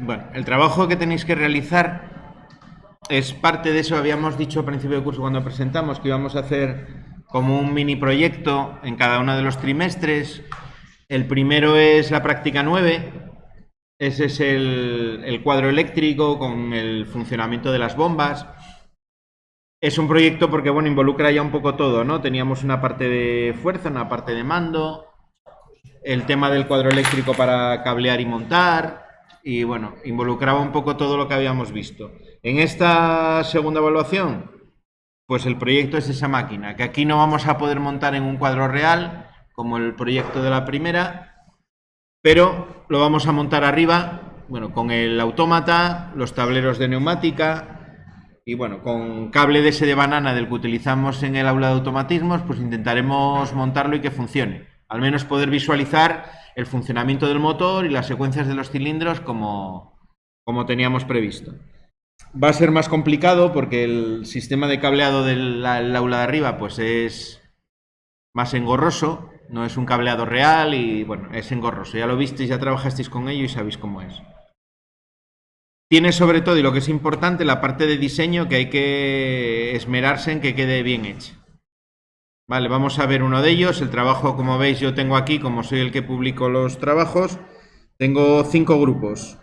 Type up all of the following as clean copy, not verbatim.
Bueno, el trabajo que tenéis que realizar es parte de eso. Habíamos dicho al principio del curso cuando presentamos que íbamos a hacer como un mini proyecto en cada uno de los trimestres. El primero es la práctica 9. Ese es el cuadro eléctrico con el funcionamiento de las bombas. Es un proyecto porque, bueno, involucra ya un poco todo, ¿no? Teníamos una parte de fuerza, una parte de mando, el tema del cuadro eléctrico para cablear y montar, y bueno, involucraba un poco todo lo que habíamos visto. En esta segunda evaluación, pues el proyecto es esa máquina, que aquí no vamos a poder montar en un cuadro real, como el proyecto de la primera, pero lo vamos a montar arriba, bueno, con el autómata, los tableros de neumática, y bueno, con cable de ese de banana del que utilizamos en el aula de automatismos, pues intentaremos montarlo y que funcione. Al menos poder visualizar el funcionamiento del motor y las secuencias de los cilindros como teníamos previsto. Va a ser más complicado porque el sistema de cableado del aula de arriba pues es más engorroso, no es un cableado real y bueno, es engorroso. Ya lo visteis, ya trabajasteis con ello y sabéis cómo es. Tiene sobre todo, y lo que es importante, la parte de diseño, que hay que esmerarse en que quede bien hecha. Vale, vamos a ver uno de ellos. El trabajo, como veis, yo tengo aquí, como soy el que publico los trabajos, tengo 5 grupos.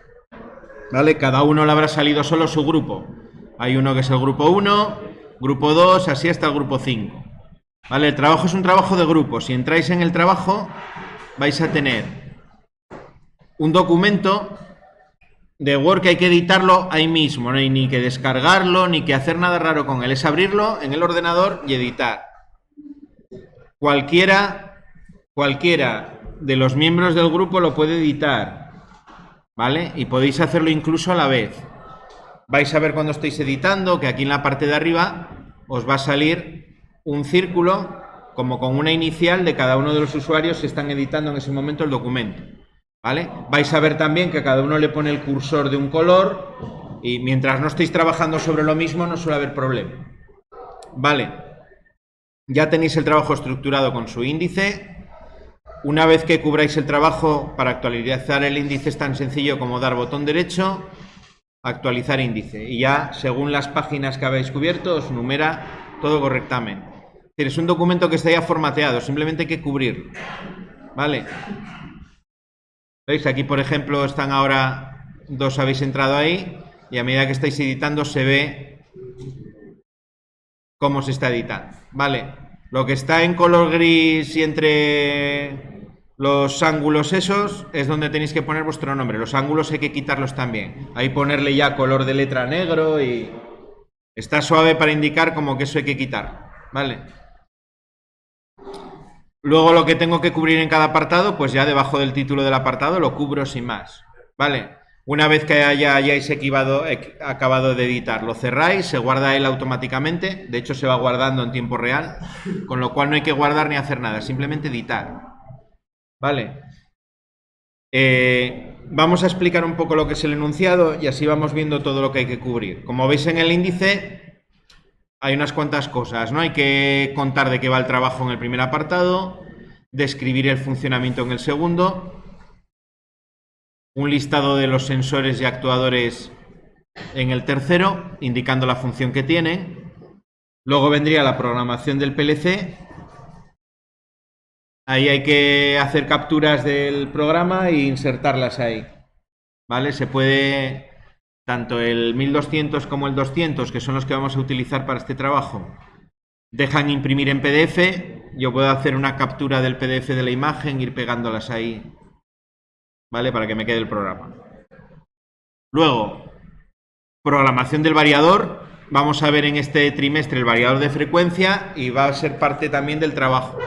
Vale, cada uno le habrá salido solo su grupo. Hay uno que es el grupo 1, grupo 2, así hasta el grupo 5. Vale, el trabajo es un trabajo de grupo. Si entráis en el trabajo, vais a tener un documento de Word que hay que editarlo ahí mismo, no hay ni que descargarlo, ni que hacer nada raro con él, es abrirlo en el ordenador y editar. Cualquiera de los miembros del grupo lo puede editar, ¿vale? Y podéis hacerlo incluso a la vez. Vais a ver cuando estéis editando que aquí en la parte de arriba os va a salir un círculo como con una inicial de cada uno de los usuarios que están editando en ese momento el documento. ¿Vale? Vais a ver también que cada uno le pone el cursor de un color y mientras no estéis trabajando sobre lo mismo no suele haber problema. Vale, ya tenéis el trabajo estructurado con su índice. Una vez que cubráis el trabajo, para actualizar el índice es tan sencillo como dar botón derecho, actualizar índice, y ya según las páginas que habéis cubierto os numera todo correctamente. Es un documento que está ya formateado, simplemente hay que cubrirlo. Vale. ¿Veis? Aquí, por ejemplo, están ahora 2, habéis entrado ahí y a medida que estáis editando se ve cómo se está editando. Vale, lo que está en color gris y entre los ángulos esos es donde tenéis que poner vuestro nombre. Los ángulos hay que quitarlos también. Ahí ponerle ya color de letra negro y está suave para indicar como que eso hay que quitar. Vale. Luego lo que tengo que cubrir en cada apartado, pues ya debajo del título del apartado lo cubro sin más. ¿Vale? Una vez que hayáis acabado de editar, lo cerráis, se guarda él automáticamente, de hecho se va guardando en tiempo real, con lo cual no hay que guardar ni hacer nada, simplemente editar. ¿Vale? Vamos a explicar un poco lo que es el enunciado y así vamos viendo todo lo que hay que cubrir. Como veis en el índice hay unas cuantas cosas, ¿no? Hay que contar de qué va el trabajo en el primer apartado, describir el funcionamiento en el segundo, un listado de los sensores y actuadores en el tercero, indicando la función que tienen. Luego vendría la programación del PLC. Ahí hay que hacer capturas del programa e insertarlas ahí. ¿Vale? Se puede, tanto el 1200 como el 200, que son los que vamos a utilizar para este trabajo, dejan imprimir en PDF. Yo puedo hacer una captura del PDF de la imagen, ir pegándolas ahí, ¿vale? Para que me quede el programa. Luego, programación del variador. Vamos a ver en este trimestre el variador de frecuencia y va a ser parte también del trabajo.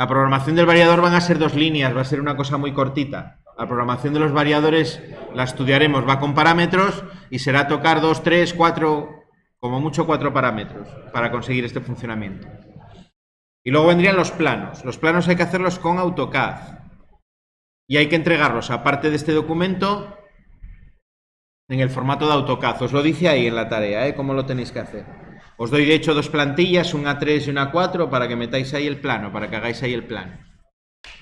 La programación del variador van a ser 2 líneas, va a ser una cosa muy cortita. La programación de los variadores la estudiaremos, va con parámetros y será tocar 2, 3, 4, como mucho 4 parámetros para conseguir este funcionamiento. Y luego vendrían los planos. Los planos hay que hacerlos con AutoCAD y hay que entregarlos, aparte de este documento, en el formato de AutoCAD. Os lo dice ahí en la tarea, cómo lo tenéis que hacer. Os doy de hecho 2 plantillas, una A3 y una A4, para que metáis ahí el plano, para que hagáis ahí el plano.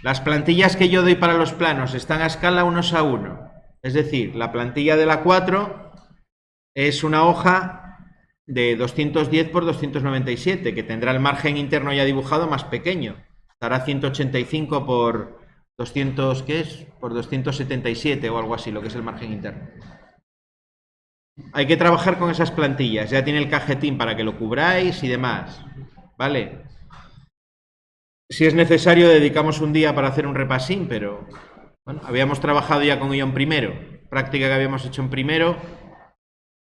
Las plantillas que yo doy para los planos están a escala 1:1. Es decir, la plantilla de la 4 es una hoja de 210 por 297, que tendrá el margen interno ya dibujado más pequeño. Estará 185 por 200, ¿qué es? Por 277 o algo así, lo que es el margen interno. Hay que trabajar con esas plantillas. Ya tiene el cajetín para que lo cubráis y demás. ¿Vale? Si es necesario, dedicamos un día para hacer un repasín, pero bueno, habíamos trabajado ya con ello en primero. Práctica que habíamos hecho en primero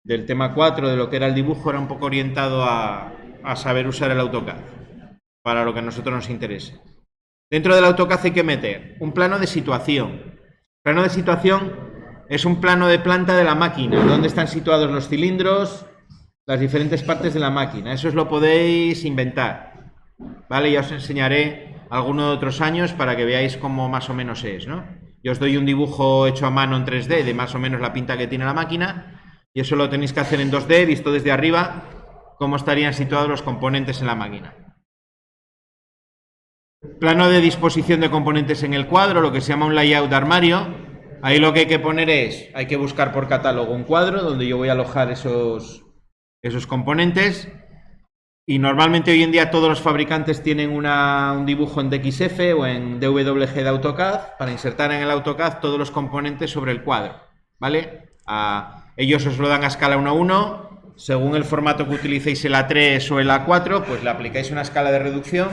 del tema 4, de lo que era el dibujo, era un poco orientado a saber usar el AutoCAD para lo que a nosotros nos interese. Dentro del AutoCAD hay que meter un plano de situación. Plano de situación es un plano de planta de la máquina, donde están situados los cilindros, las diferentes partes de la máquina. Eso os lo podéis inventar, ¿vale? Ya os enseñaré alguno de otros años para que veáis cómo más o menos es, ¿no? Yo os doy un dibujo hecho a mano en 3D de más o menos la pinta que tiene la máquina, y eso lo tenéis que hacer en 2D, visto desde arriba, cómo estarían situados los componentes en la máquina. Plano de disposición de componentes en el cuadro, lo que se llama un layout de armario. Ahí lo que hay que poner es, hay que buscar por catálogo un cuadro donde yo voy a alojar esos componentes. Y normalmente hoy en día todos los fabricantes tienen un dibujo en DXF o en DWG de AutoCAD para insertar en el AutoCAD todos los componentes sobre el cuadro, ¿vale? Ellos os lo dan a escala 1:1. Según el formato que utilicéis, el A3 o el A4, pues le aplicáis una escala de reducción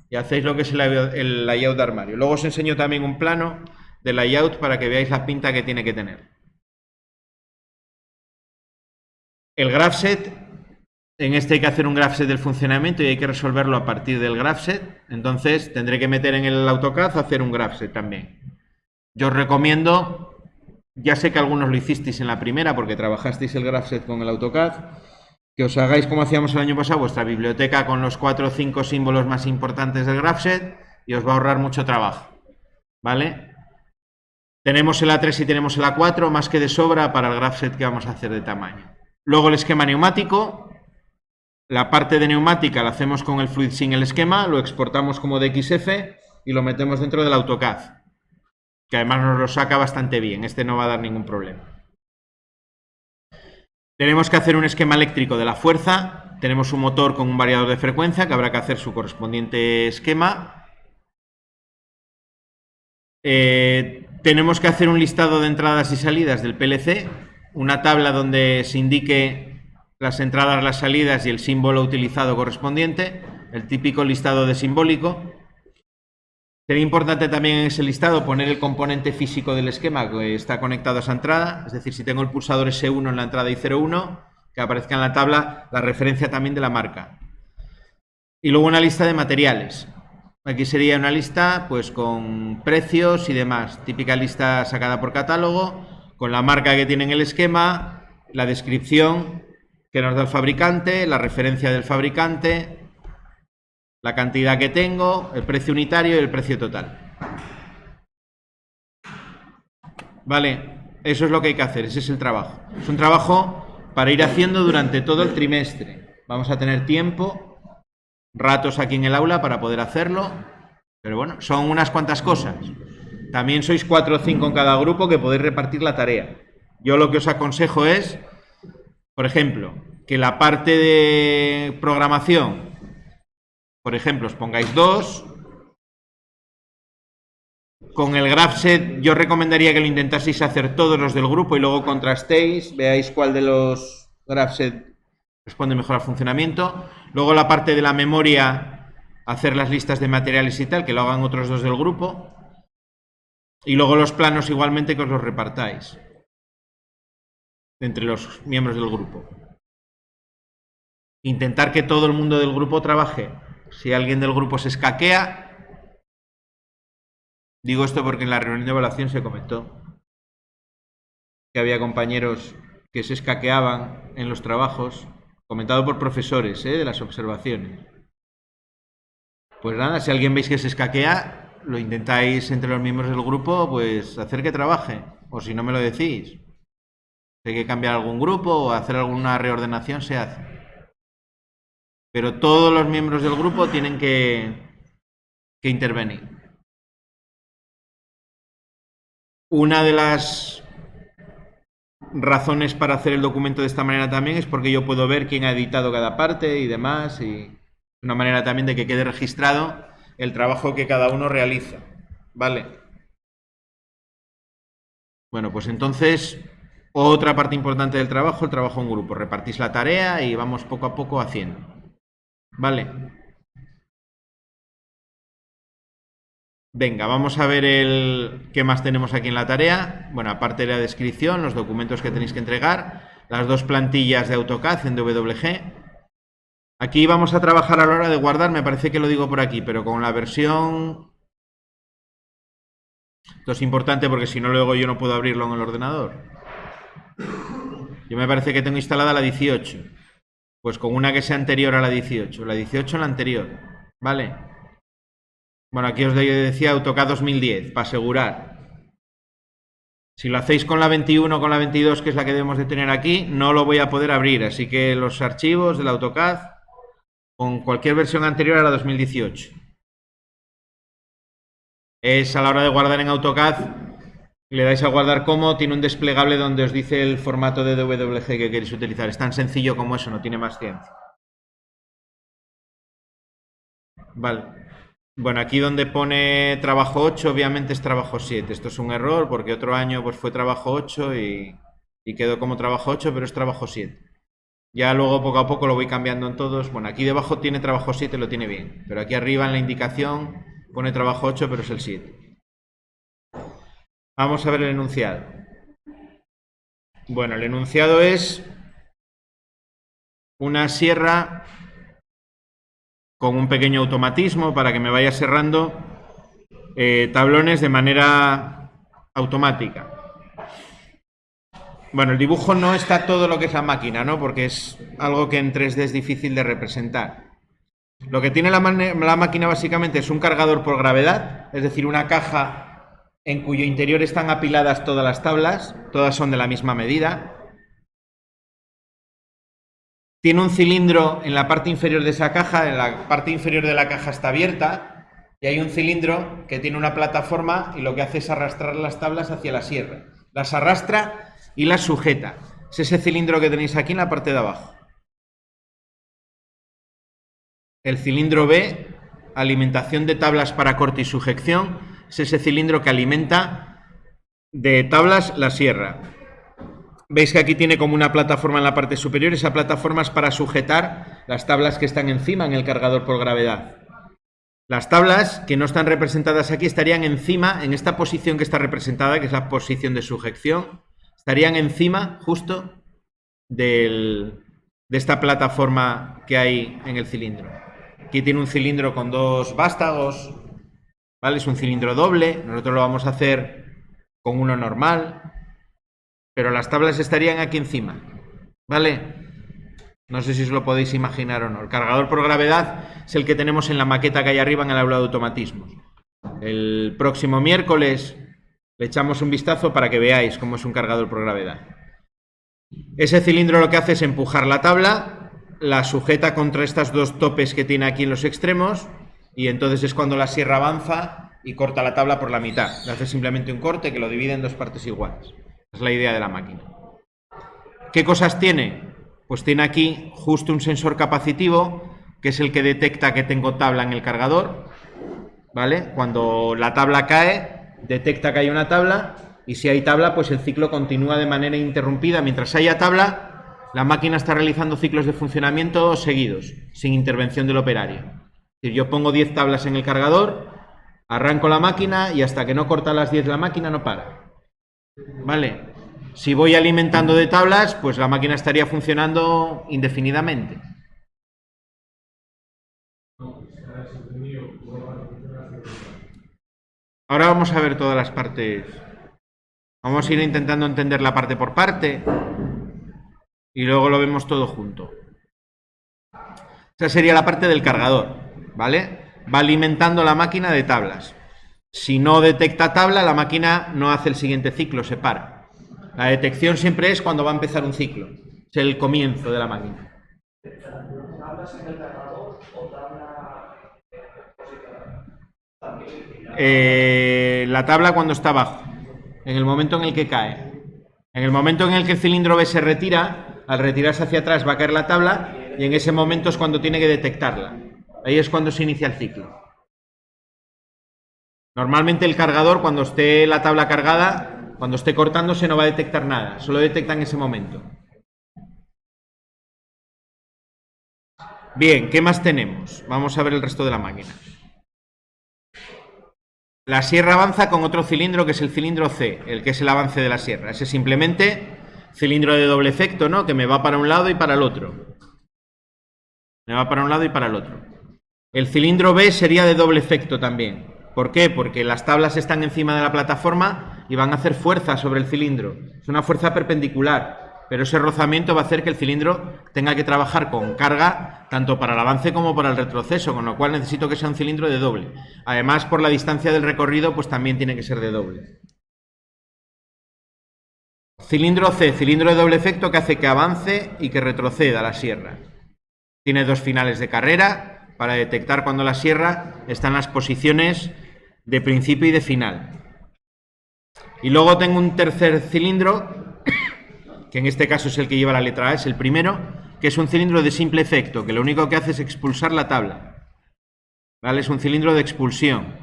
y hacéis lo que es el layout de armario. Luego os enseño también un plano de layout para que veáis la pinta que tiene que tener. El grafset, en este hay que hacer un grafset del funcionamiento y hay que resolverlo a partir del grafset. Entonces tendré que meter en el AutoCAD hacer un grafset también. Yo os recomiendo, ya sé que algunos lo hicisteis en la primera porque trabajasteis el grafset con el AutoCAD, que os hagáis como hacíamos el año pasado, vuestra biblioteca con los 4 o 5 símbolos más importantes del grafset y os va a ahorrar mucho trabajo, ¿vale? Tenemos el A3 y tenemos el A4 más que de sobra para el grafset que vamos a hacer de tamaño. Luego el esquema neumático. La parte de neumática la hacemos con el FluidSync el esquema, lo exportamos como DXF y lo metemos dentro del AutoCAD, que además nos lo saca bastante bien, este no va a dar ningún problema. Tenemos que hacer un esquema eléctrico de la fuerza, tenemos un motor con un variador de frecuencia que habrá que hacer su correspondiente esquema. Tenemos que hacer un listado de entradas y salidas del PLC, una tabla donde se indique las entradas, las salidas y el símbolo utilizado correspondiente, el típico listado de simbólico. Sería importante también en ese listado poner el componente físico del esquema que está conectado a esa entrada, es decir, si tengo el pulsador S1 en la entrada y 01, que aparezca en la tabla la referencia también de la marca. Y luego una lista de materiales. Aquí sería una lista pues con precios y demás, típica lista sacada por catálogo, con la marca que tiene en el esquema, la descripción que nos da el fabricante, la referencia del fabricante, la cantidad que tengo, el precio unitario y el precio total. Vale, eso es lo que hay que hacer, ese es el trabajo. Es un trabajo para ir haciendo durante todo el trimestre. Vamos a tener tiempo, ratos aquí en el aula para poder hacerlo, pero bueno, son unas cuantas cosas. También sois 4 o 5 en cada grupo que podéis repartir la tarea. Yo lo que os aconsejo es, por ejemplo, que la parte de programación, por ejemplo, os pongáis 2. Con el grafset yo recomendaría que lo intentaseis hacer todos los del grupo y luego contrastéis, veáis cuál de los grafset responde mejor al funcionamiento. Luego la parte de la memoria, hacer las listas de materiales y tal, que lo hagan otros 2 del grupo. Y luego los planos igualmente que os los repartáis entre los miembros del grupo. Intentar que todo el mundo del grupo trabaje. Si alguien del grupo se escaquea, digo esto porque en la reunión de evaluación se comentó que había compañeros que se escaqueaban en los trabajos, comentado por profesores de las observaciones. Pues nada, si alguien veis que se escaquea, lo intentáis entre los miembros del grupo, pues hacer que trabaje, o si no me lo decís. Si hay que cambiar algún grupo o hacer alguna reordenación, se hace. Pero todos los miembros del grupo tienen que intervenir. Una de las razones para hacer el documento de esta manera también es porque yo puedo ver quién ha editado cada parte y demás, y una manera también de que quede registrado el trabajo que cada uno realiza. Vale. Bueno, pues entonces, otra parte importante del trabajo, el trabajo en grupo. Repartís la tarea y vamos poco a poco haciendo. Vale. Venga, vamos a ver qué más tenemos aquí en la tarea. Bueno, aparte de la descripción, los documentos que tenéis que entregar, las dos plantillas de AutoCAD en DWG. Aquí vamos a trabajar a la hora de guardar, me parece que lo digo por aquí, pero con la versión... Esto es importante porque si no luego yo no puedo abrirlo en el ordenador. Yo me parece que tengo instalada la 18. Pues con una que sea anterior a la 18. La 18 en la anterior. ¿Vale? Bueno, aquí os decía AutoCAD 2010, para asegurar. Si lo hacéis con la 21 o con la 22, que es la que debemos de tener aquí, no lo voy a poder abrir. Así que los archivos del AutoCAD con cualquier versión anterior a la 2018. Es a la hora de guardar en AutoCAD, le dais a guardar como, tiene un desplegable donde os dice el formato de DWG que queréis utilizar. Es tan sencillo como eso, no tiene más ciencia. Vale. Bueno, aquí donde pone trabajo 8, obviamente es trabajo 7. Esto es un error porque otro año pues fue trabajo 8 y quedó como trabajo 8, pero es trabajo 7. Ya luego poco a poco lo voy cambiando en todos. Bueno, aquí debajo tiene trabajo 7, lo tiene bien. Pero aquí arriba en la indicación pone trabajo 8, pero es el 7. Vamos a ver el enunciado. Bueno, el enunciado es una sierra con un pequeño automatismo para que me vaya cerrando tablones de manera automática. Bueno, el dibujo no está todo lo que es la máquina, ¿no? Porque es algo que en 3D es difícil de representar. Lo que tiene la máquina básicamente es un cargador por gravedad, es decir, una caja en cuyo interior están apiladas todas las tablas, todas son de la misma medida. Tiene un cilindro en la parte inferior de esa caja, en la parte inferior de la caja está abierta y hay un cilindro que tiene una plataforma y lo que hace es arrastrar las tablas hacia la sierra. Las arrastra y las sujeta. Es ese cilindro que tenéis aquí en la parte de abajo. El cilindro B, alimentación de tablas para corte y sujeción, es ese cilindro que alimenta de tablas la sierra. Veis que aquí tiene como una plataforma en la parte superior, esa plataforma es para sujetar las tablas que están encima en el cargador por gravedad. Las tablas que no están representadas aquí estarían encima, en esta posición que está representada, que es la posición de sujeción, estarían encima justo de esta plataforma que hay en el cilindro. Aquí tiene un cilindro con dos vástagos, ¿vale? Es un cilindro doble, nosotros lo vamos a hacer con uno normal, pero las tablas estarían aquí encima, ¿vale? No sé si os lo podéis imaginar o no. El cargador por gravedad es el que tenemos en la maqueta que hay arriba en el aula de automatismos. El próximo miércoles le echamos un vistazo para que veáis cómo es un cargador por gravedad. Ese cilindro lo que hace es empujar la tabla, la sujeta contra estas dos topes que tiene aquí en los extremos y entonces es cuando la sierra avanza y corta la tabla por la mitad. Le hace simplemente un corte que lo divide en dos partes iguales. Es la idea de la máquina. ¿Qué cosas tiene? Pues tiene aquí justo un sensor capacitivo, que es el que detecta que tengo tabla en el cargador, ¿vale? Cuando la tabla cae, detecta que hay una tabla, y si hay tabla, pues el ciclo continúa de manera ininterrumpida. Mientras haya tabla, la máquina está realizando ciclos de funcionamiento seguidos, sin intervención del operario. Es decir, yo pongo 10 tablas en el cargador, arranco la máquina, y hasta que no corta las 10 la máquina no para. ¿Vale? Si voy alimentando de tablas, pues la máquina estaría funcionando indefinidamente. Ahora vamos a ver todas las partes. Vamos a ir intentando entender la parte por parte y luego lo vemos todo junto. Esa sería la parte del cargador, ¿vale? Va alimentando la máquina de tablas. Si no detecta tabla, la máquina no hace el siguiente ciclo, se para. La detección siempre es cuando va a empezar un ciclo. Es el comienzo de la máquina. ¿Tablas en el cargador o tabla posicionada? La tabla cuando está abajo, en el momento en el que cae. En el momento en el que el cilindro B se retira, al retirarse hacia atrás va a caer la tabla y en ese momento es cuando tiene que detectarla. Ahí es cuando se inicia el ciclo. Normalmente el cargador, cuando esté la tabla cargada, cuando esté cortándose no va a detectar nada, solo detecta en ese momento. Bien, ¿qué más tenemos? Vamos a ver el resto de la máquina. La sierra avanza con otro cilindro que es el cilindro C, el que es el avance de la sierra. Ese es simplemente cilindro de doble efecto, ¿no? Que me va para un lado y para el otro. Me va para un lado y para el otro. El cilindro B sería de doble efecto también. ¿Por qué? Porque las tablas están encima de la plataforma y van a hacer fuerza sobre el cilindro. Es una fuerza perpendicular, pero ese rozamiento va a hacer que el cilindro tenga que trabajar con carga tanto para el avance como para el retroceso, con lo cual necesito que sea un cilindro de doble. Además, por la distancia del recorrido, pues también tiene que ser de doble. Cilindro C, cilindro de doble efecto que hace que avance y que retroceda la sierra. Tiene dos finales de carrera para detectar cuando la sierra está en las posiciones de principio y de final. Y luego tengo un tercer cilindro, que en este caso es el que lleva la letra A, es el primero, que es un cilindro de simple efecto, que lo único que hace es expulsar la tabla. ¿Vale? Es un cilindro de expulsión.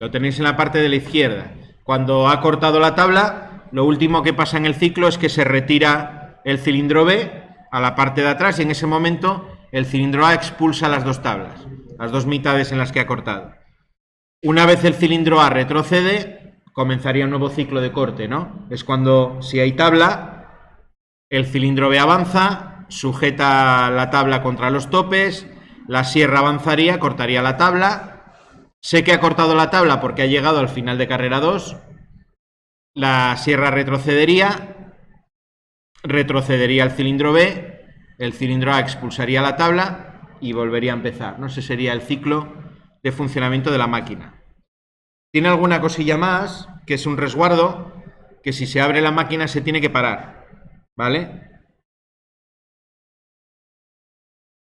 Lo tenéis en la parte de la izquierda. Cuando ha cortado la tabla, lo último que pasa en el ciclo es que se retira el cilindro B a la parte de atrás y en ese momento el cilindro A expulsa las dos tablas, las dos mitades en las que ha cortado. Una vez el cilindro A retrocede, comenzaría un nuevo ciclo de corte, ¿no? Es cuando, si hay tabla, el cilindro B avanza, sujeta la tabla contra los topes, la sierra avanzaría, cortaría la tabla. Sé que ha cortado la tabla porque ha llegado al final de carrera 2. La sierra retrocedería el cilindro B, el cilindro A expulsaría la tabla y volvería a empezar, ¿no? Ese sería el ciclo de funcionamiento de la máquina. Tiene alguna cosilla más, que es un resguardo, que si se abre la máquina se tiene que parar, ¿vale?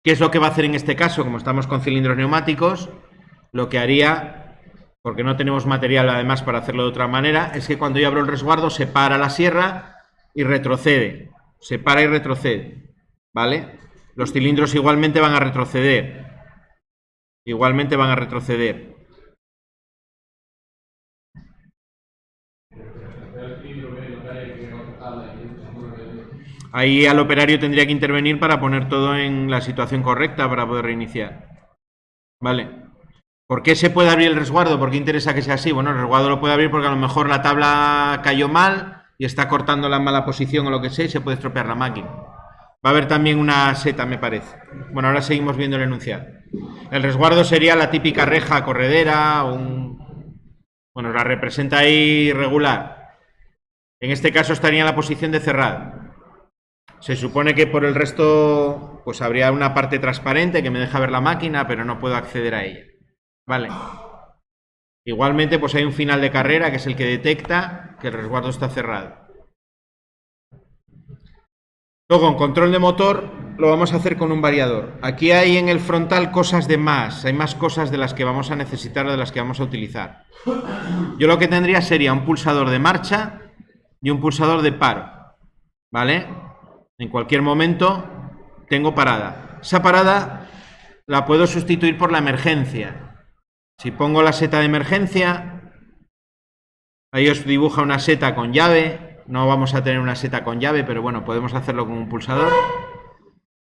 ¿Qué es lo que va a hacer en este caso? Como estamos con cilindros neumáticos, lo que haría, porque no tenemos material además para hacerlo de otra manera, es que cuando yo abro el resguardo se para la sierra y retrocede. Se para y retrocede, ¿vale? Los cilindros igualmente van a retroceder. Igualmente van a retroceder. Ahí al operario tendría que intervenir para poner todo en la situación correcta para poder reiniciar. ¿Vale? ¿Por qué se puede abrir el resguardo? ¿Por qué interesa que sea así? Bueno, el resguardo lo puede abrir porque a lo mejor la tabla cayó mal y está cortando la mala posición o lo que sea y se puede estropear la máquina. Va a haber también una seta, me parece. Bueno, ahora seguimos viendo el enunciado. El resguardo sería la típica reja corredera o bueno, la representa ahí regular. En este caso estaría en la posición de cerrado. Se supone que por el resto pues habría una parte transparente que me deja ver la máquina, pero no puedo acceder a ella. Vale. Igualmente pues hay un final de carrera que es el que detecta que el resguardo está cerrado. Luego en control de motor lo vamos a hacer con un variador. Aquí hay en el frontal cosas de más, hay más cosas de las que vamos a necesitar o de las que vamos a utilizar. Yo lo que tendría sería un pulsador de marcha y un pulsador de paro, ¿vale? En cualquier momento tengo parada. Esa parada la puedo sustituir por la emergencia. Si pongo la seta de emergencia, ahí os dibuja una seta con llave. No vamos a tener una seta con llave, pero bueno, podemos hacerlo con un pulsador.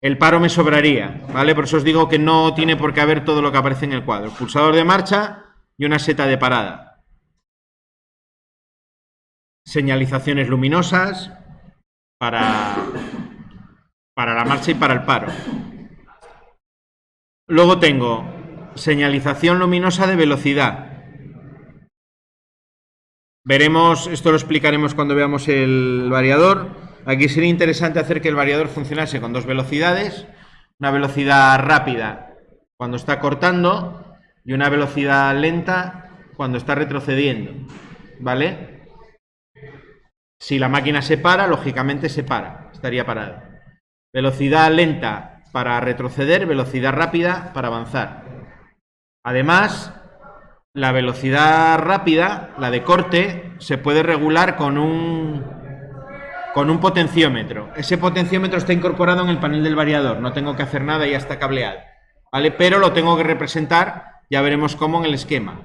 El paro me sobraría, ¿vale? Por eso os digo que no tiene por qué haber todo lo que aparece en el cuadro. Pulsador de marcha y una seta de parada. Señalizaciones luminosas para la marcha y para el paro. Luego tengo señalización luminosa de velocidad. Veremos, esto lo explicaremos cuando veamos el variador. Aquí sería interesante hacer que el variador funcionase con dos velocidades. Una velocidad rápida cuando está cortando y una velocidad lenta cuando está retrocediendo, ¿vale? Si la máquina se para, lógicamente se para, estaría parada. Velocidad lenta para retroceder, velocidad rápida para avanzar. Además, la velocidad rápida, la de corte, se puede regular con un con un potenciómetro. Ese potenciómetro está incorporado en el panel del variador, no tengo que hacer nada, ya está cableado, ¿vale? Pero lo tengo que representar, ya veremos cómo en el esquema.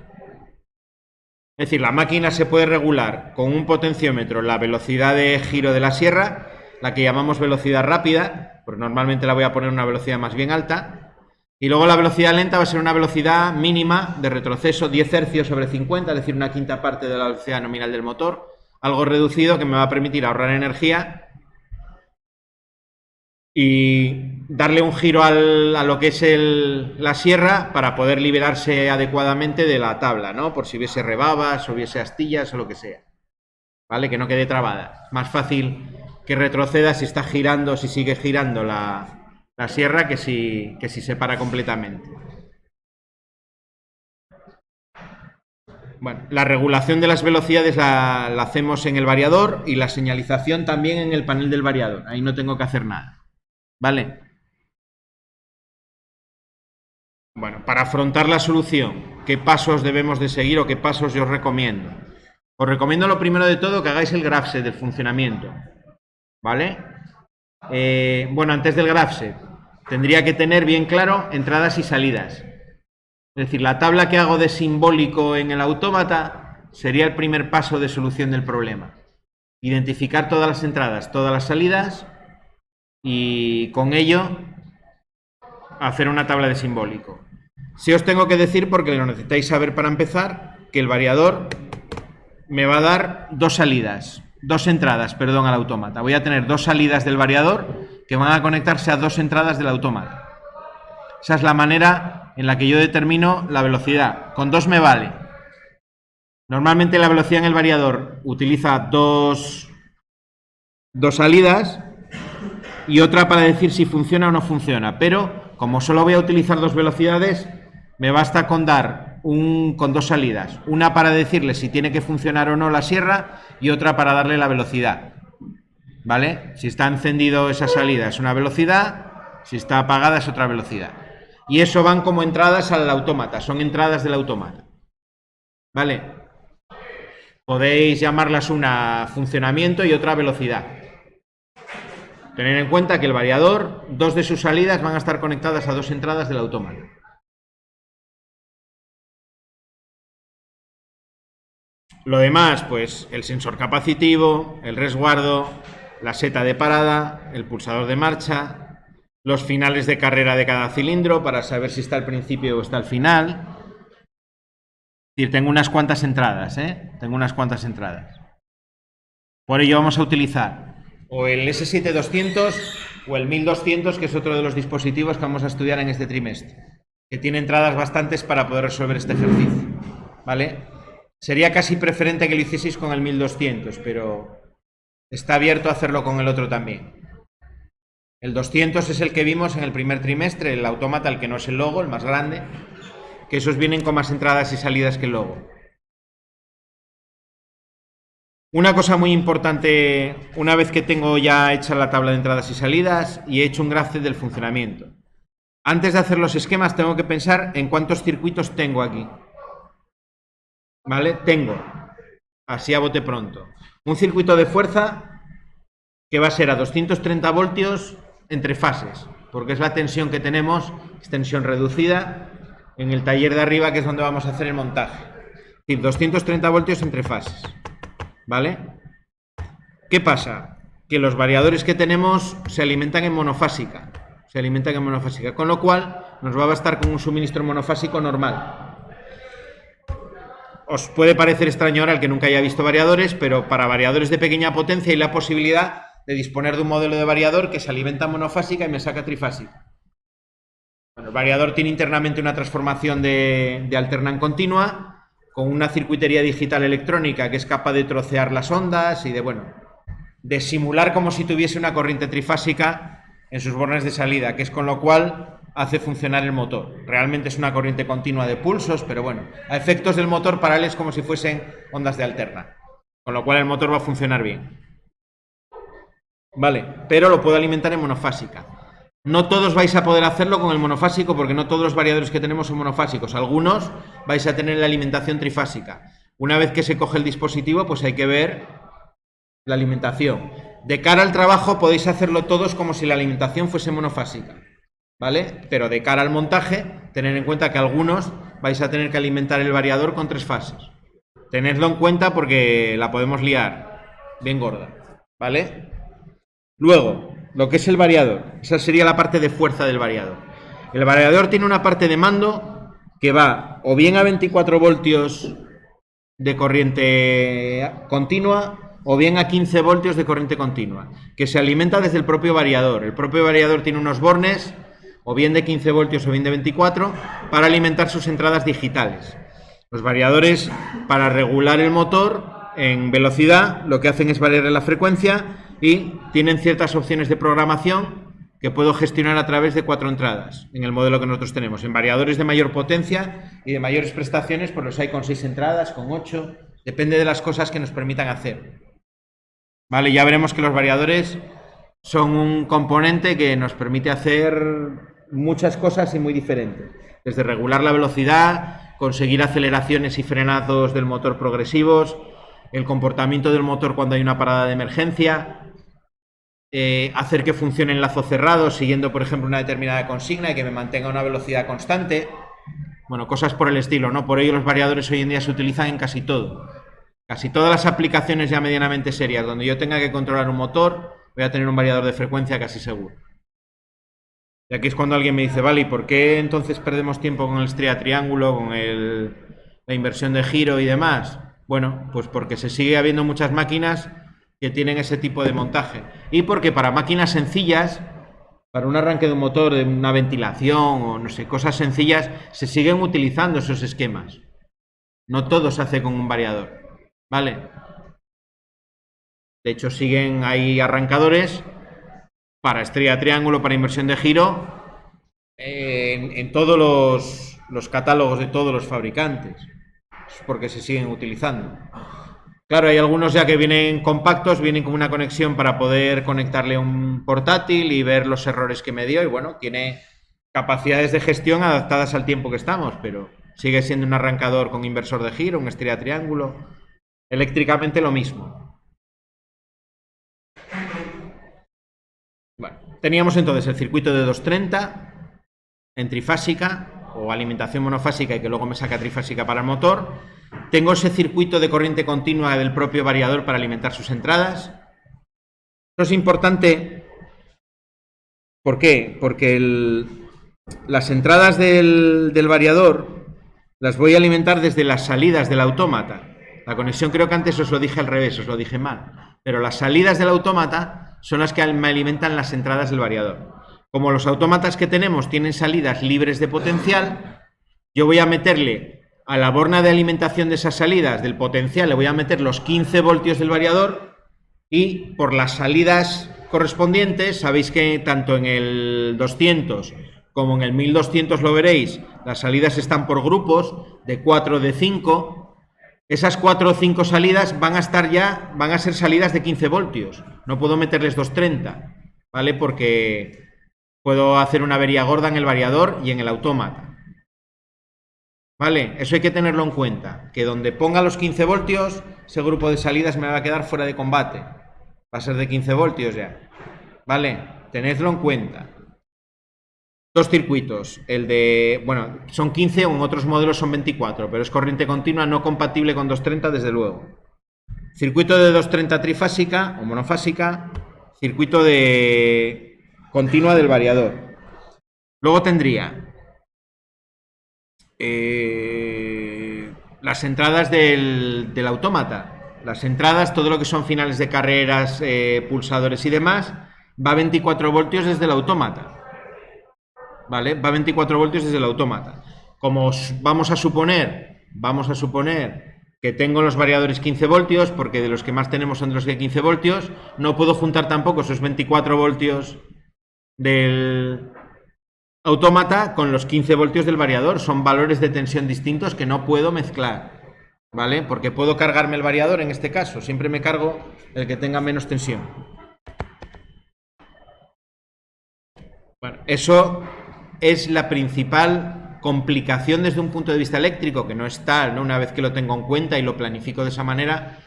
Es decir, la máquina se puede regular con un potenciómetro la velocidad de giro de la sierra, la que llamamos velocidad rápida, pues normalmente la voy a poner una velocidad más bien alta, y luego la velocidad lenta va a ser una velocidad mínima de retroceso 10 hercios sobre 50, es decir, una quinta parte de la velocidad nominal del motor, algo reducido que me va a permitir ahorrar energía y darle un giro a lo que es la sierra para poder liberarse adecuadamente de la tabla, ¿no? Por si hubiese rebabas, o hubiese astillas o lo que sea, ¿vale? Que no quede trabada. Más fácil que retroceda si está girando, si sigue girando la sierra que si se para completamente. Bueno, la regulación de las velocidades la hacemos en el variador y la señalización también en el panel del variador. Ahí no tengo que hacer nada. ¿Vale? Bueno, para afrontar la solución, ¿qué pasos debemos de seguir o qué pasos yo os recomiendo? Os recomiendo lo primero de todo que hagáis el grafset del funcionamiento. ¿Vale? Bueno, antes del grafset, tendría que tener bien claro entradas y salidas. Es decir, la tabla que hago de simbólico en el autómata sería el primer paso de solución del problema. Identificar todas las entradas, todas las salidas y con ello hacer una tabla de simbólico. Si os tengo que decir, porque lo necesitáis saber para empezar, que el variador me va a dar dos entradas al autómata. Voy a tener dos salidas del variador que van a conectarse a dos entradas del autómata. Esa es la manera en la que yo determino la velocidad. Con dos me vale. Normalmente la velocidad en el variador utiliza dos salidas y otra para decir si funciona o no funciona. Pero como solo voy a utilizar dos velocidades, me basta con dar con dos salidas. Una para decirle si tiene que funcionar o no la sierra y otra para darle la velocidad. ¿Vale? Si está encendido esa salida es una velocidad, si está apagada es otra velocidad. Y eso van como entradas al autómata, son entradas del autómata. ¿Vale? Podéis llamarlas una funcionamiento y otra velocidad. Tener en cuenta que el variador, dos de sus salidas van a estar conectadas a dos entradas del autómata. Lo demás, pues el sensor capacitivo, el resguardo, la seta de parada, el pulsador de marcha, los finales de carrera de cada cilindro para saber si está al principio o está al final. Es decir, tengo unas cuantas entradas, Tengo unas cuantas entradas. Por ello vamos a utilizar o el S7200 o el 1200, que es otro de los dispositivos que vamos a estudiar en este trimestre, que tiene entradas bastantes para poder resolver este ejercicio, ¿vale? Sería casi preferente que lo hicieseis con el 1200, pero está abierto a hacerlo con el otro también. El 200 es el que vimos en el primer trimestre, el autómata, el que no es el logo, el más grande, que esos vienen con más entradas y salidas que el logo. Una cosa muy importante, una vez que tengo ya hecha la tabla de entradas y salidas y he hecho un grafset del funcionamiento, antes de hacer los esquemas tengo que pensar en cuántos circuitos tengo aquí. ¿Vale? Tengo, así a bote pronto, un circuito de fuerza que va a ser a 230 voltios entre fases, porque es la tensión que tenemos, es tensión reducida, en el taller de arriba, que es donde vamos a hacer el montaje. Es decir, 230 voltios entre fases. ¿Vale? ¿Qué pasa? Que los variadores que tenemos se alimentan en monofásica. Con lo cual nos va a bastar con un suministro monofásico normal. Os puede parecer extraño ahora el que nunca haya visto variadores, pero para variadores de pequeña potencia hay la posibilidad de disponer de un modelo de variador que se alimenta monofásica y me saca trifásica. Bueno, el variador tiene internamente una transformación de alternante continua, con una circuitería digital electrónica que es capaz de trocear las ondas y de simular como si tuviese una corriente trifásica en sus bornes de salida, que es con lo cual hace funcionar el motor. Realmente es una corriente continua de pulsos, pero a efectos del motor para él es como si fuesen ondas de alterna, con lo cual el motor va a funcionar bien. Vale, pero lo puedo alimentar en monofásica. No todos vais a poder hacerlo con el monofásico, porque no todos los variadores que tenemos son monofásicos. Algunos vais a tener la alimentación trifásica. Una vez que se coge el dispositivo, pues hay que ver la alimentación. De cara al trabajo podéis hacerlo todos como si la alimentación fuese monofásica, ¿vale? Pero de cara al montaje, tener en cuenta que algunos vais a tener que alimentar el variador con 3 fases. Tenedlo en cuenta porque la podemos liar bien gorda, ¿vale? Luego, lo que es el variador. Esa sería la parte de fuerza del variador. El variador tiene una parte de mando que va o bien a 24 voltios de corriente continua o bien a 15 voltios de corriente continua, que se alimenta desde el propio variador. El propio variador tiene unos bornes, o bien de 15 voltios o bien de 24, para alimentar sus entradas digitales. Los variadores, para regular el motor en velocidad, lo que hacen es variar la frecuencia y tienen ciertas opciones de programación que puedo gestionar a través de 4 entradas en el modelo que nosotros tenemos. En variadores de mayor potencia y de mayores prestaciones, pues los hay con 6 entradas, con 8, depende de las cosas que nos permitan hacer. Vale, ya veremos que los variadores son un componente que nos permite hacer muchas cosas y muy diferentes. Desde regular la velocidad, conseguir aceleraciones y frenados del motor progresivos, el comportamiento del motor cuando hay una parada de emergencia, hacer que funcione en lazo cerrado siguiendo, por ejemplo, una determinada consigna y que me mantenga una velocidad constante. Bueno, cosas por el estilo, ¿no? Por ello los variadores hoy en día se utilizan en casi todo. Casi todas las aplicaciones ya medianamente serias donde yo tenga que controlar un motor, voy a tener un variador de frecuencia casi seguro. Y aquí es cuando alguien me dice, vale, ¿y por qué entonces perdemos tiempo con el estría triángulo, con la inversión de giro y demás? Bueno, pues porque se sigue habiendo muchas máquinas que tienen ese tipo de montaje. Y porque para máquinas sencillas, para un arranque de un motor, de una ventilación o no sé, cosas sencillas, se siguen utilizando esos esquemas. No todo se hace con un variador, ¿vale? De hecho, siguen ahí arrancadores para estrella triángulo, para inversión de giro, en todos los catálogos de todos los fabricantes, porque se siguen utilizando. Claro, hay algunos ya que vienen compactos, vienen con una conexión para poder conectarle a un portátil y ver los errores que me dio, y bueno, tiene capacidades de gestión adaptadas al tiempo que estamos, pero sigue siendo un arrancador con inversor de giro, un estrella triángulo, eléctricamente lo mismo. Bueno, teníamos entonces el circuito de 230 en trifásica o alimentación monofásica y que luego me saca trifásica para el motor. Tengo ese circuito de corriente continua del propio variador para alimentar sus entradas. Esto es importante. ¿Por qué? Porque las entradas del variador las voy a alimentar desde las salidas del autómata. La conexión creo que antes os lo dije al revés, os lo dije mal. Pero las salidas del autómata son las que me alimentan las entradas del variador. Como los autómatas que tenemos tienen salidas libres de potencial, yo voy a meterle a la borna de alimentación de esas salidas del potencial, le voy a meter los 15 voltios del variador y por las salidas correspondientes, sabéis que tanto en el 200 como en el 1200 lo veréis, las salidas están por grupos de 4, de 5. Esas 4 o 5 salidas van a ser salidas de 15 voltios. No puedo meterles 230, ¿vale? Porque puedo hacer una avería gorda en el variador y en el autómata. ¿Vale? Eso hay que tenerlo en cuenta. Que donde ponga los 15 voltios, ese grupo de salidas me va a quedar fuera de combate. Va a ser de 15 voltios ya. ¿Vale? Tenedlo en cuenta. 2 circuitos. El de... Bueno, son 15 o en otros modelos son 24, pero es corriente continua no compatible con 230 desde luego. Circuito de 230 trifásica o monofásica. Circuito de continua del variador. Luego tendría las entradas del autómata. Las entradas, todo lo que son finales de carreras, pulsadores y demás, va a 24 voltios desde el autómata. ¿Vale? Va a 24 voltios desde el autómata. Como vamos a suponer que tengo los variadores 15 voltios, porque de los que más tenemos son de los que 15 voltios, no puedo juntar tampoco esos 24 voltios del autómata con los 15 voltios del variador. Son valores de tensión distintos que no puedo mezclar, ¿vale? Porque puedo cargarme el variador en este caso. Siempre me cargo el que tenga menos tensión. Bueno, eso es la principal complicación desde un punto de vista eléctrico, que no es tal, ¿no? Una vez que lo tengo en cuenta y lo planifico de esa manera,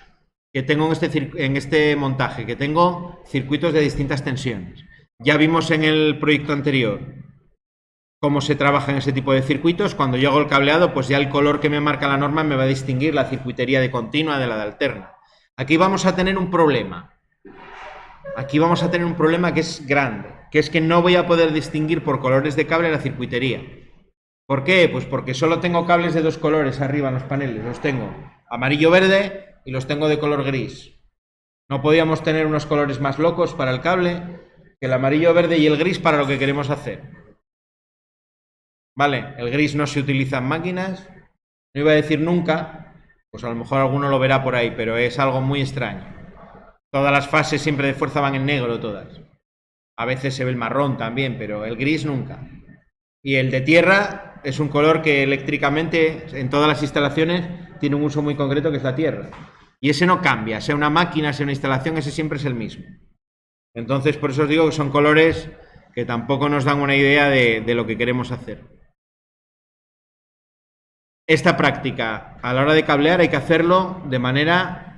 que tengo en este montaje, que tengo circuitos de distintas tensiones. Ya vimos en el proyecto anterior cómo se trabaja en ese tipo de circuitos. Cuando yo hago el cableado, pues ya el color que me marca la norma me va a distinguir la circuitería de continua de la de alterna. Aquí vamos a tener un problema. Aquí vamos a tener un problema que es grande, que es que no voy a poder distinguir por colores de cable la circuitería. ¿Por qué? Pues porque solo tengo cables de dos colores arriba en los paneles. Los tengo amarillo-verde y los tengo de color gris. No podíamos tener unos colores más locos para el cable que el amarillo-verde y el gris para lo que queremos hacer. Vale, el gris no se utiliza en máquinas. No iba a decir nunca, pues a lo mejor alguno lo verá por ahí, pero es algo muy extraño. Todas las fases siempre de fuerza van en negro, todas. A veces se ve el marrón también, pero el gris nunca. Y el de tierra es un color que eléctricamente en todas las instalaciones tiene un uso muy concreto, que es la tierra. Y ese no cambia, sea una máquina, sea una instalación, ese siempre es el mismo. Entonces, por eso os digo que son colores que tampoco nos dan una idea de lo que queremos hacer. Esta práctica, a la hora de cablear, hay que hacerlo de manera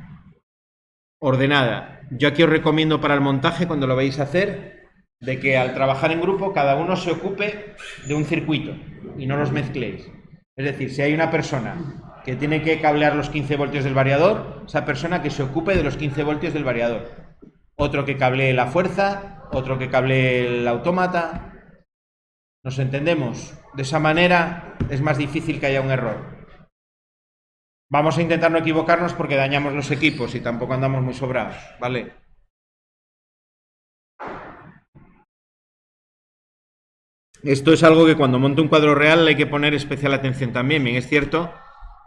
ordenada. Yo aquí os recomiendo para el montaje, cuando lo vais a hacer, de que al trabajar en grupo cada uno se ocupe de un circuito y no los mezcléis. Es decir, si hay una persona que tiene que cablear los 15 voltios del variador, esa persona que se ocupe de los 15 voltios del variador. Otro que cablee la fuerza, otro que cablee el autómata. ¿Nos entendemos? De esa manera es más difícil que haya un error. Vamos a intentar no equivocarnos porque dañamos los equipos y tampoco andamos muy sobrados, ¿vale? Esto es algo que cuando monto un cuadro real hay que poner especial atención también. Bien, es cierto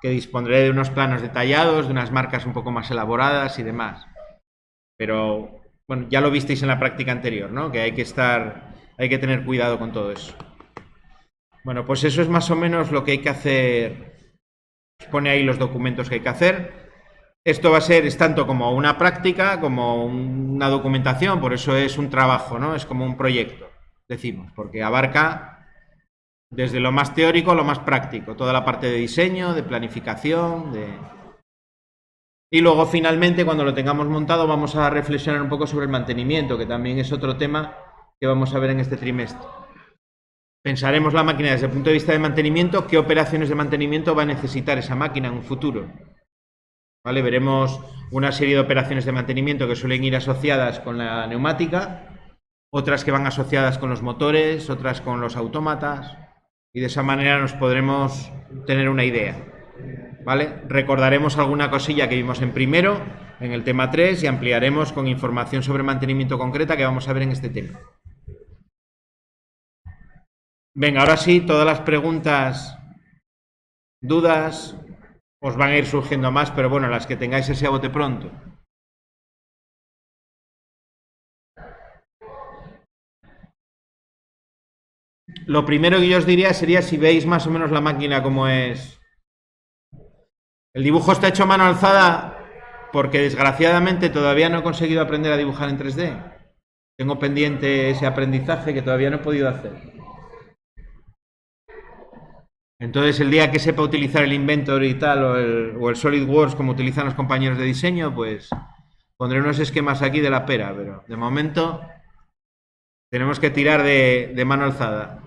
que dispondré de unos planos detallados, de unas marcas un poco más elaboradas y demás. Pero, bueno, ya lo visteis en la práctica anterior, ¿no? Que hay que tener cuidado con todo eso. Bueno, pues eso es más o menos lo que hay que hacer. Os pone ahí los documentos que hay que hacer. Esto va a ser, es tanto como una práctica, como una documentación, por eso es un trabajo, ¿no? Es como un proyecto, decimos, porque abarca desde lo más teórico a lo más práctico, toda la parte de diseño, de planificación, y luego finalmente cuando lo tengamos montado vamos a reflexionar un poco sobre el mantenimiento, que también es otro tema que vamos a ver en este trimestre. Pensaremos la máquina desde el punto de vista de mantenimiento, qué operaciones de mantenimiento va a necesitar esa máquina en un futuro. ¿Vale? Veremos una serie de operaciones de mantenimiento que suelen ir asociadas con la neumática, otras que van asociadas con los motores, otras con los autómatas, y de esa manera nos podremos tener una idea. ¿Vale? Recordaremos alguna cosilla que vimos en primero, en el tema 3, y ampliaremos con información sobre mantenimiento concreta que vamos a ver en este tema. Venga, ahora sí, todas las preguntas, dudas, os van a ir surgiendo más, pero bueno, las que tengáis ese a bote pronto. Lo primero que yo os diría sería si veis más o menos la máquina como es. El dibujo está hecho a mano alzada porque desgraciadamente todavía no he conseguido aprender a dibujar en 3D. Tengo pendiente ese aprendizaje que todavía no he podido hacer. Entonces el día que sepa utilizar el Inventor y tal, o el SolidWorks como utilizan los compañeros de diseño, pues pondré unos esquemas aquí de la pera, pero de momento tenemos que tirar de mano alzada.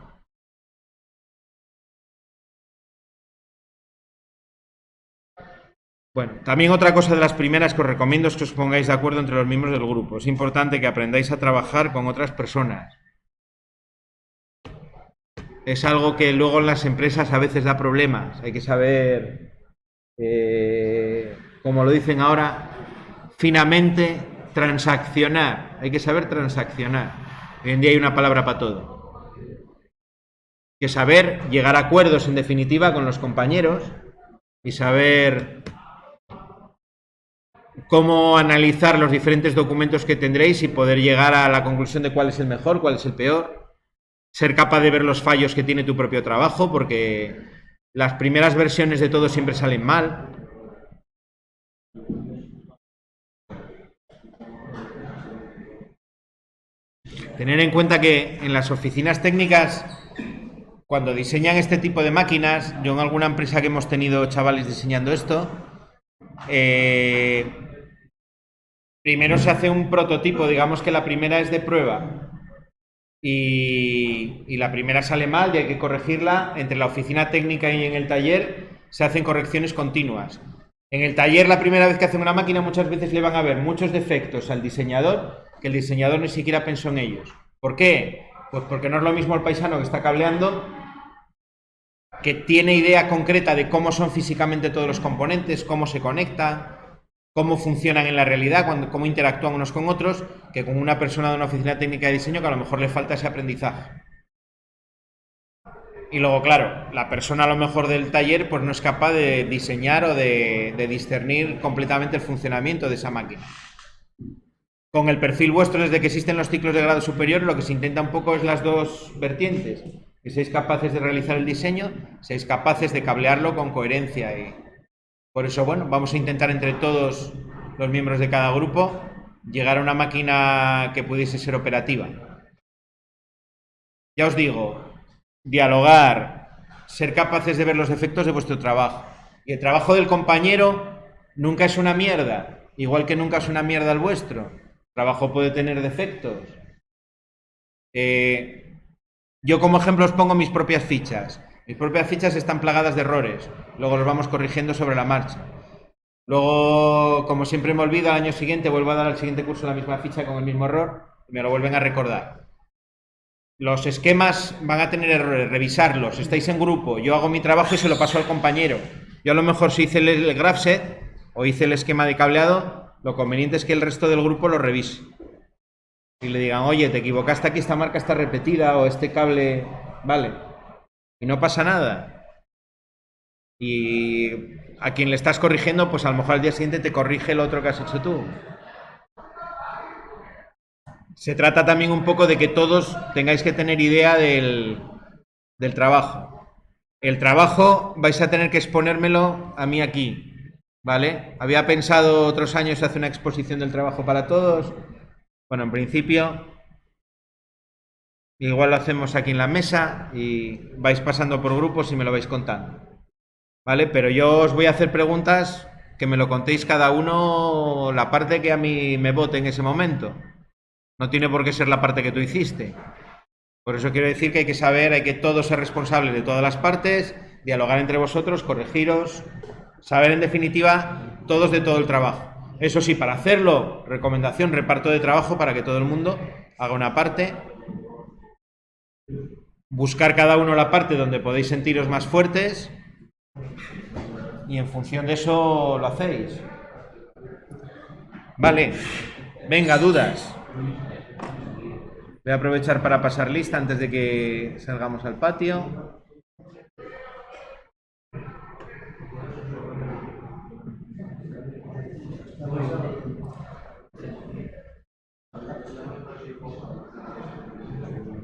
Bueno, también otra cosa de las primeras que os recomiendo es que os pongáis de acuerdo entre los miembros del grupo. Es importante que aprendáis a trabajar con otras personas. Es algo que luego en las empresas a veces da problemas. Hay que saber, como lo dicen ahora, finamente transaccionar. Hay que saber transaccionar. Hoy en día hay una palabra para todo. Hay que saber llegar a acuerdos, en definitiva, con los compañeros y saber cómo analizar los diferentes documentos que tendréis y poder llegar a la conclusión de cuál es el mejor, cuál es el peor. Ser capaz de ver los fallos que tiene tu propio trabajo, porque las primeras versiones de todo siempre salen mal. Tener en cuenta que en las oficinas técnicas, cuando diseñan este tipo de máquinas, yo en alguna empresa que hemos tenido chavales diseñando esto, Primero se hace un prototipo, digamos que la primera es de prueba y la primera sale mal y hay que corregirla. Entre la oficina técnica y en el taller se hacen correcciones continuas. En el taller, la primera vez que hacen una máquina, muchas veces le van a ver muchos defectos al diseñador que el diseñador ni siquiera pensó en ellos. ¿Por qué? Pues porque no es lo mismo el paisano que está cableando, que tiene idea concreta de cómo son físicamente todos los componentes, cómo se conectan, cómo funcionan en la realidad, cómo interactúan unos con otros, que con una persona de una oficina técnica de diseño que a lo mejor le falta ese aprendizaje. Y luego, claro, la persona a lo mejor del taller pues no es capaz de diseñar o de discernir completamente el funcionamiento de esa máquina. Con el perfil vuestro, desde que existen los ciclos de grado superior, lo que se intenta un poco es las dos vertientes. Que seáis capaces de realizar el diseño, seáis capaces de cablearlo con coherencia. Y por eso, bueno, vamos a intentar entre todos los miembros de cada grupo llegar a una máquina que pudiese ser operativa. Ya os digo, dialogar, ser capaces de ver los defectos de vuestro trabajo. Y el trabajo del compañero nunca es una mierda, igual que nunca es una mierda el vuestro. El trabajo puede tener defectos. Yo como ejemplo os pongo mis propias fichas. Mis propias fichas están plagadas de errores. Luego los vamos corrigiendo sobre la marcha. Luego, como siempre me olvido, al año siguiente vuelvo a dar al siguiente curso la misma ficha con el mismo error y me lo vuelven a recordar. Los esquemas van a tener errores, revisarlos. Estáis en grupo, yo hago mi trabajo y se lo paso al compañero. Yo a lo mejor si hice el graph set o hice el esquema de cableado, lo conveniente es que el resto del grupo lo revise. Y le digan, oye, te equivocaste aquí, esta marca está repetida o este cable... Vale. Y no pasa nada. Y a quien le estás corrigiendo, pues a lo mejor al día siguiente te corrige el otro que has hecho tú. Se trata también un poco de que todos tengáis que tener idea del trabajo. El trabajo vais a tener que exponérmelo a mí aquí, ¿vale? Había pensado otros años hacer una exposición del trabajo para todos. Bueno, en principio, igual lo hacemos aquí en la mesa y vais pasando por grupos y me lo vais contando, ¿vale? Pero yo os voy a hacer preguntas que me lo contéis cada uno la parte que a mí me vote en ese momento. No tiene por qué ser la parte que tú hiciste. Por eso quiero decir que hay que saber, hay que todos ser responsables de todas las partes, dialogar entre vosotros, corregiros, saber en definitiva todos de todo el trabajo. Eso sí, para hacerlo, recomendación, reparto de trabajo para que todo el mundo haga una parte. Buscar cada uno la parte donde podéis sentiros más fuertes y en función de eso lo hacéis. Vale, venga, dudas. Voy a aprovechar para pasar lista antes de que salgamos al patio.